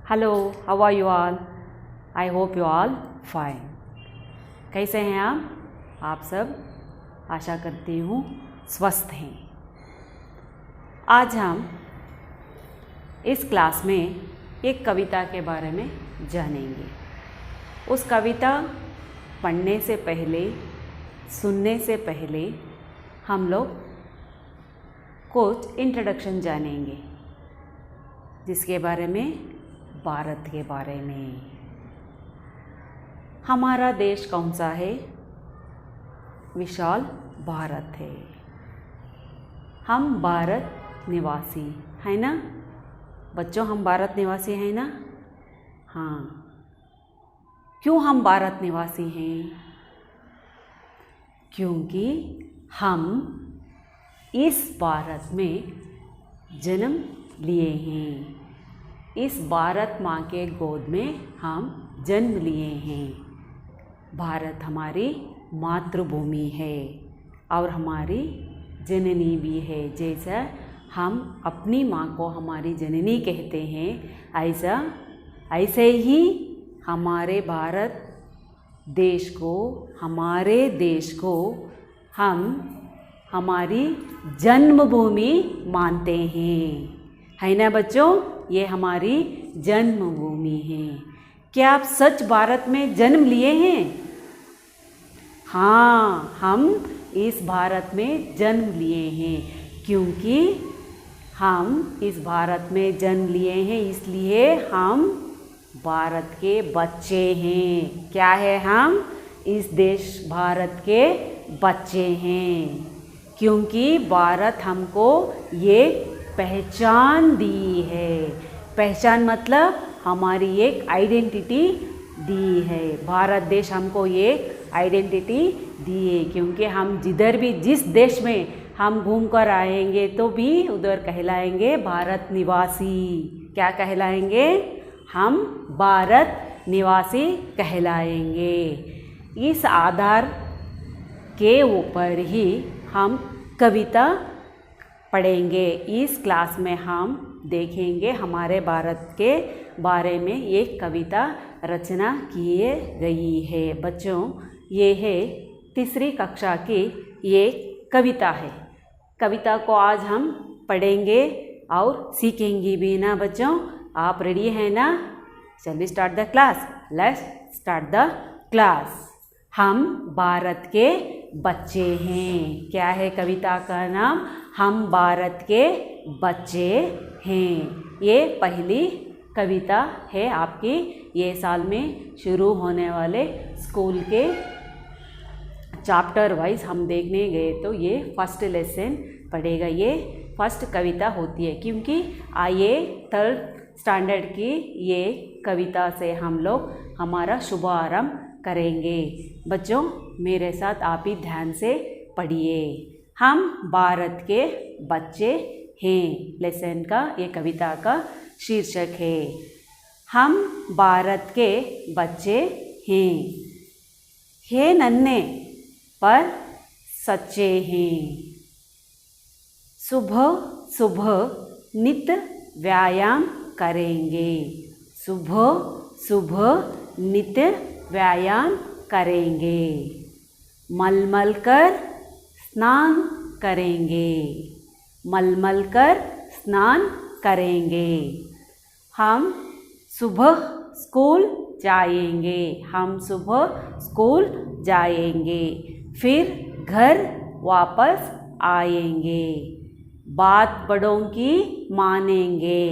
Hello, how are you all? I hope you all fine. कैसे हैं आप सब? आशा करती हूँ स्वस्थ हैं। आज हम इस क्लास में एक कविता के बारे में जानेंगे। उस कविता पढ़ने से पहले, सुनने से पहले हम लोग कुछ इंट्रोडक्शन जानेंगे, जिसके बारे में भारत के बारे में। हमारा देश कौन सा है? विशाल भारत है। हम भारत निवासी है ना बच्चों? हम भारत निवासी हैं ना? हाँ। क्यों हम भारत निवासी हैं? क्योंकि हम इस भारत में जन्म लिए हैं। इस भारत माँ के गोद में हम जन्म लिए हैं। भारत हमारी मातृभूमि है और हमारी जननी भी है। जैसा हम अपनी माँ को हमारी जननी कहते हैं, ऐसे ही हमारे भारत देश को, हमारे देश को हम हमारी जन्मभूमि मानते हैं। है ना बच्चों? ये हमारी जन्मभूमि है। क्या आप सच भारत में जन्म लिए हैं? हाँ, हम इस भारत में जन्म लिए हैं। क्योंकि हम इस भारत में जन्म लिए हैं, इसलिए हम भारत के बच्चे हैं। क्या है? हम इस देश भारत के बच्चे हैं। क्योंकि भारत हमको ये पहचान दी है। पहचान मतलब हमारी एक आइडेंटिटी दी है। भारत देश हमको ये आइडेंटिटी दी है। क्योंकि हम जिधर भी, जिस देश में हम घूम कर आएंगे तो भी उधर कहलाएंगे भारत निवासी। क्या कहलाएंगे? हम भारत निवासी कहलाएंगे। इस आधार के ऊपर ही हम कविता पढ़ेंगे। इस क्लास में हम देखेंगे हमारे भारत के बारे में एक कविता रचना की गई है। बच्चों, ये है तीसरी कक्षा की एक कविता है। कविता को आज हम पढ़ेंगे और सीखेंगे भी ना बच्चों? आप रेडी हैं ना? Shall we start the class? Let's start the class. हम भारत के बच्चे हैं। क्या है कविता का नाम? हम भारत के बच्चे हैं। ये पहली कविता है आपकी। ये साल में शुरू होने वाले स्कूल के चैप्टर वाइज हम देखने गए तो ये फर्स्ट लेसन पढ़ेगा। ये फर्स्ट कविता होती है, क्योंकि ये थर्ड स्टैंडर्ड की ये कविता से हम लोग हमारा शुभारंभ करेंगे। बच्चों, मेरे साथ आप ही ध्यान से पढ़िए। हम भारत के बच्चे हैं। लेसन का, ये कविता का शीर्षक है, हम भारत के बच्चे हैं। हे नन्हे पर सच्चे हैं। सुबह सुबह नित व्यायाम करेंगे। सुबह सुबह नित व्यायाम करेंगे। मलमल कर स्नान करेंगे। मलमल कर स्नान करेंगे। हम सुबह स्कूल जाएंगे। हम सुबह स्कूल जाएंगे, फिर घर वापस आएंगे। बात बड़ों की मानेंगे।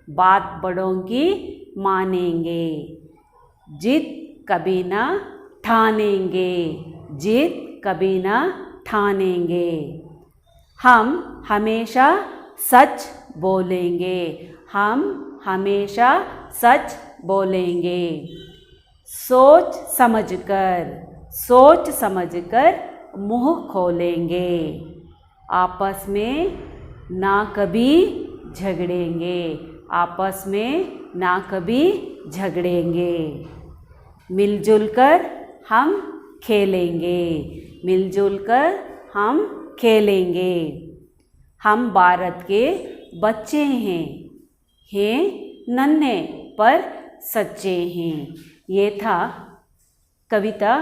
बात बड़ों की मानेंगे। जिद कभी ना ठानेंगे। जिद कभी ना ठानेंगे। हम हमेशा सच बोलेंगे। हम हमेशा सच बोलेंगे। सोच समझकर मुंह खोलेंगे। आपस में ना कभी झगड़ेंगे। आपस में ना कभी झगड़ेंगे। मिलजुल कर हम खेलेंगे। मिलजुल कर हम खेलेंगे। हम भारत के बच्चे हैं। नन्हे पर सच्चे हैं। ये था कविता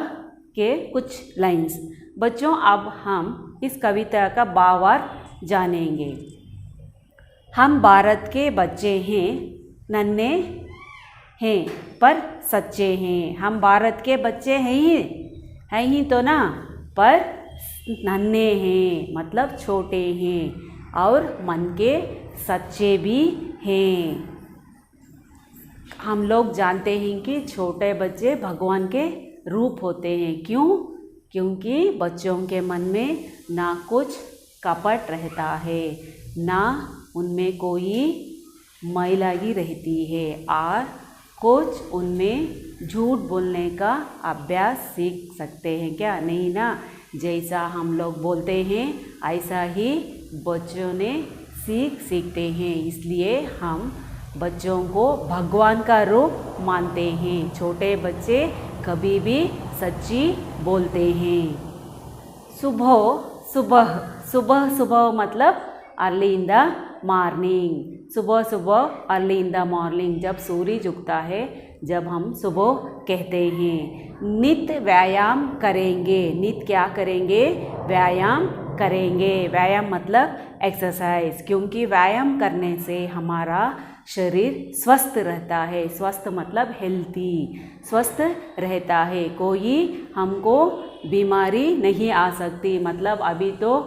के कुछ लाइंस। बच्चों, अब हम इस कविता का भावार्थ जानेंगे। हम भारत के बच्चे हैं, नन्हे हैं पर सच्चे हैं। हम भारत के बच्चे हैं ही तो ना, पर नन्हे हैं मतलब छोटे हैं और मन के सच्चे भी हैं। हम लोग जानते हैं कि छोटे बच्चे भगवान के रूप होते हैं। क्यों? क्योंकि बच्चों के मन में ना कुछ कपट रहता है, ना उनमें कोई मैलागी रहती है और कुछ उनमें झूठ बोलने का अभ्यास सीख सकते हैं क्या? नहीं ना। जैसा हम लोग बोलते हैं ऐसा ही बच्चों ने सीखते हैं। इसलिए हम बच्चों को भगवान का रूप मानते हैं। छोटे बच्चे कभी भी सच्ची बोलते हैं। सुबह मतलब अर्ली इन द मॉर्निंग। सुबह अर्ली इन द मॉर्निंग, जब सूरज उगता है, जब हम सुबह कहते हैं। नित्य व्यायाम करेंगे। नित्य क्या करेंगे? व्यायाम करेंगे। व्यायाम मतलब एक्सरसाइज, क्योंकि व्यायाम करने से हमारा शरीर स्वस्थ रहता है। स्वस्थ मतलब हेल्थी, स्वस्थ रहता है। कोई हमको बीमारी नहीं आ सकती। मतलब अभी तो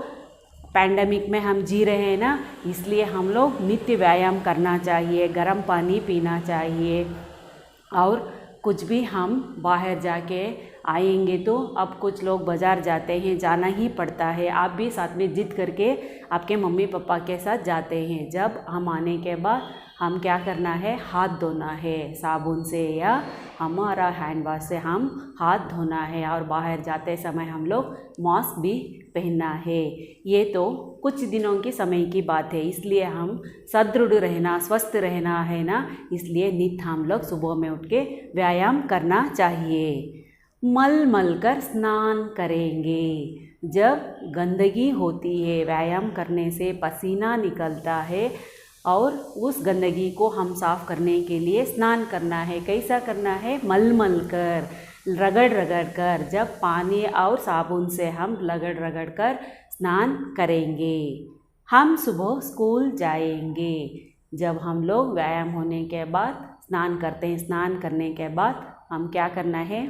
पैंडेमिक में हम जी रहे हैं ना, इसलिए हम लोग नित्य व्यायाम करना चाहिए, गर्म पानी पीना चाहिए। और कुछ भी हम बाहर जाके आएंगे तो अब कुछ लोग बाज़ार जाते हैं, जाना ही पड़ता है। आप भी साथ में जिद करके आपके मम्मी पापा के साथ जाते हैं। जब हम आने के बाद हम क्या करना है? हाथ धोना है साबुन से या हमारा हैंड वॉश से हम हाथ धोना है। और बाहर जाते समय हम लोग मास्क भी पहनना है। ये तो कुछ दिनों की समय की बात है, इसलिए हम सदृढ़ रहना, स्वस्थ रहना है ना, इसलिए नित्य हम लोग सुबह में उठ के व्यायाम करना चाहिए। मल कर स्नान करेंगे। जब गंदगी होती है, व्यायाम करने से पसीना निकलता है और उस गंदगी को हम साफ़ करने के लिए स्नान करना है। कैसा करना है? मल कर, रगड़ कर। जब पानी और साबुन से हम रगड़ कर स्नान करेंगे। हम सुबह स्कूल जाएंगे। जब हम लोग व्यायाम होने के बाद स्नान करते हैं, स्नान करने के बाद हम क्या करना है?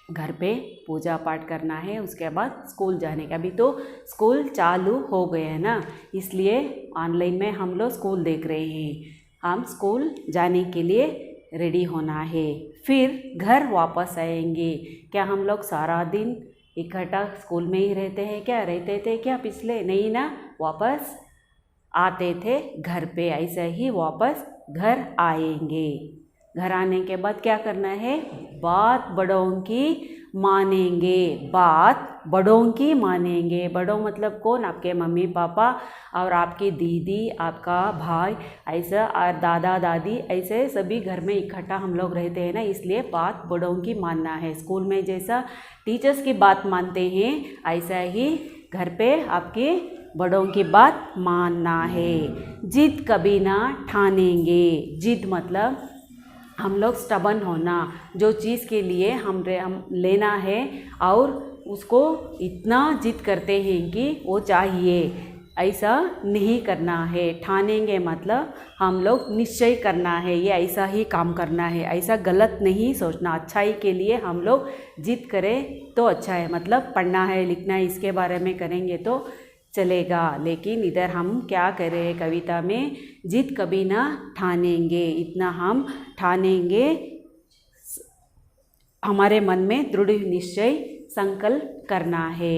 घर पे पूजा पाठ करना है, उसके बाद स्कूल जाने का। अभी तो स्कूल चालू हो गए हैं ना, इसलिए ऑनलाइन में हम लोग स्कूल देख रहे हैं। हम स्कूल जाने के लिए रेडी होना है। फिर घर वापस आएंगे। क्या हम लोग सारा दिन इकट्ठा स्कूल में ही रहते हैं क्या? रहते थे क्या पिछले? नहीं ना, वापस आते थे घर पे। ऐसे ही वापस घर आएंगे। घर आने के बाद क्या करना है? बात बड़ों की मानेंगे। बात बड़ों की मानेंगे। बड़ों मतलब कौन? आपके मम्मी पापा और आपकी दीदी, आपका भाई, ऐसा और दादा दादी, ऐसे सभी घर में इकट्ठा हम लोग रहते हैं ना, इसलिए बात बड़ों की मानना है। स्कूल में जैसा टीचर्स की बात मानते हैं, ऐसा ही घर पे आपके बड़ों की बात मानना है। जिद कभी ना ठानेंगे। जिद मतलब हम लोग स्टबन होना। जो चीज़ के लिए हम लेना है और उसको इतना जिद करते हैं कि वो चाहिए, ऐसा नहीं करना है। ठानेंगे मतलब हम लोग निश्चय करना है, ये ऐसा ही काम करना है, ऐसा गलत नहीं सोचना। अच्छाई के लिए हम लोग जिद करें तो अच्छा है। मतलब पढ़ना है, लिखना है, इसके बारे में करेंगे तो चलेगा। लेकिन इधर हम क्या कर रहे हैं कविता में? जिद कभी ना ठानेंगे। इतना हम ठानेंगे, हमारे मन में दृढ़ निश्चय संकल्प करना है।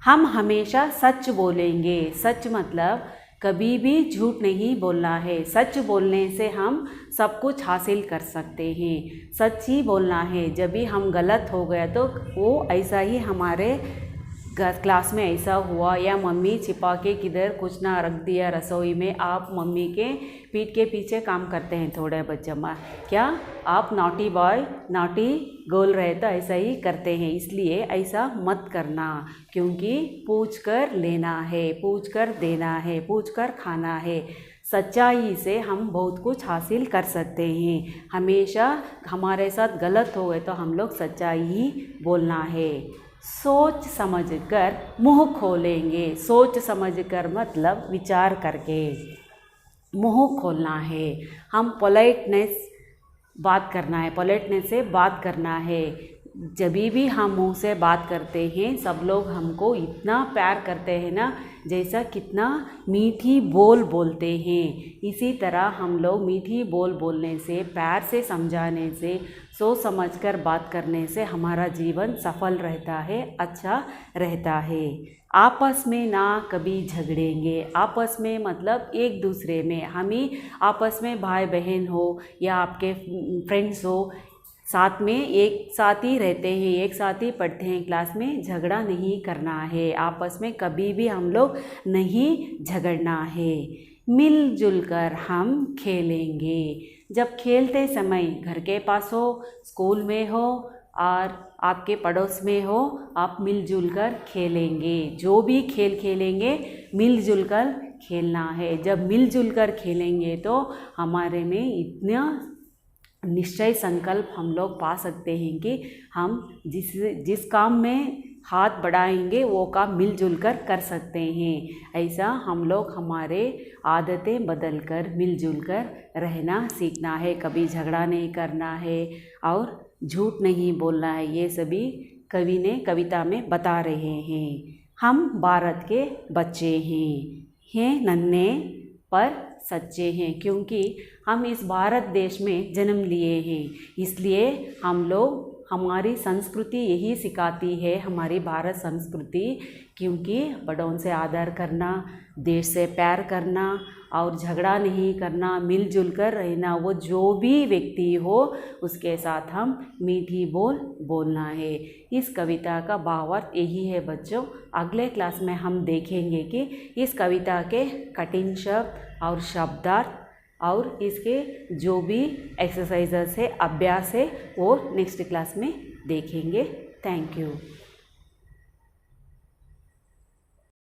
हम हमेशा सच बोलेंगे। सच मतलब कभी भी झूठ नहीं बोलना है। सच बोलने से हम सब कुछ हासिल कर सकते हैं। सच ही बोलना है। जब भी हम गलत हो गया तो वो ऐसा ही हमारे क्लास में ऐसा हुआ, या मम्मी छिपा के किधर कुछ ना रख दिया रसोई में। आप मम्मी के पीठ के पीछे काम करते हैं थोड़े बच्चे में, क्या आप नॉटी बॉय नॉटी गर्ल रहे तो ऐसा ही करते हैं। इसलिए ऐसा मत करना, क्योंकि पूछ कर लेना है, पूछ कर देना है, पूछ कर खाना है। सच्चाई से हम बहुत कुछ हासिल कर सकते हैं। हमेशा हमारे साथ गलत हो गए तो हम लोग सच्चाई ही बोलना है। सोच समझकर मुंह खोलेंगे। सोच समझकर मतलब विचार करके मुंह खोलना है। हम पोलाइटनेस बात करना है, पोलाइटनेस से बात करना है। जब भी हम मुंह से बात करते हैं सब लोग हमको इतना प्यार करते हैं ना, जैसा कितना मीठी बोल बोलते हैं। इसी तरह हम लोग मीठी बोल बोलने से, प्यार से समझाने से, सोच समझकर बात करने से हमारा जीवन सफल रहता है, अच्छा रहता है। आपस में ना कभी झगड़ेंगे। आपस में मतलब एक दूसरे में, हम ही आपस में भाई बहन हो या आपके फ्रेंड्स हो, साथ में एक साथ ही रहते हैं, एक साथ ही पढ़ते हैं क्लास में, झगड़ा नहीं करना है। आपस में कभी भी हम लोग नहीं झगड़ना है। मिलजुल कर हम खेलेंगे। जब खेलते समय घर के पास हो, स्कूल में हो और आपके पड़ोस में हो, आप मिलजुल कर खेलेंगे। जो भी खेल खेलेंगे मिलजुल कर खेलना है। जब मिलजुल कर खेलेंगे तो हमारे में इतना निश्चय संकल्प हम लोग पा सकते हैं कि हम जिस काम में हाथ बढ़ाएंगे वो काम मिलजुल कर सकते हैं। ऐसा हम लोग हमारे आदतें बदल कर मिलजुल कर रहना सीखना है। कभी झगड़ा नहीं करना है और झूठ नहीं बोलना है। ये सभी कवि ने कविता में बता रहे हैं। हम भारत के बच्चे हैं नन्हे पर सच्चे हैं, क्योंकि हम इस भारत देश में जन्म लिए हैं। इसलिए हम लोग, हमारी संस्कृति यही सिखाती है, हमारी भारत संस्कृति, क्योंकि बड़ों से आदर करना, देश से प्यार करना और झगड़ा नहीं करना, मिलजुल कर रहना। वो जो भी व्यक्ति हो उसके साथ हम मीठी बोल बोलना है। इस कविता का भावार्थ यही है बच्चों। अगले क्लास में हम देखेंगे कि इस कविता के कठिन शब्द और शब्दार्थ और इसके जो भी एक्सरसाइजेस है, अभ्यास है, वो नेक्स्ट क्लास में देखेंगे। Thank you.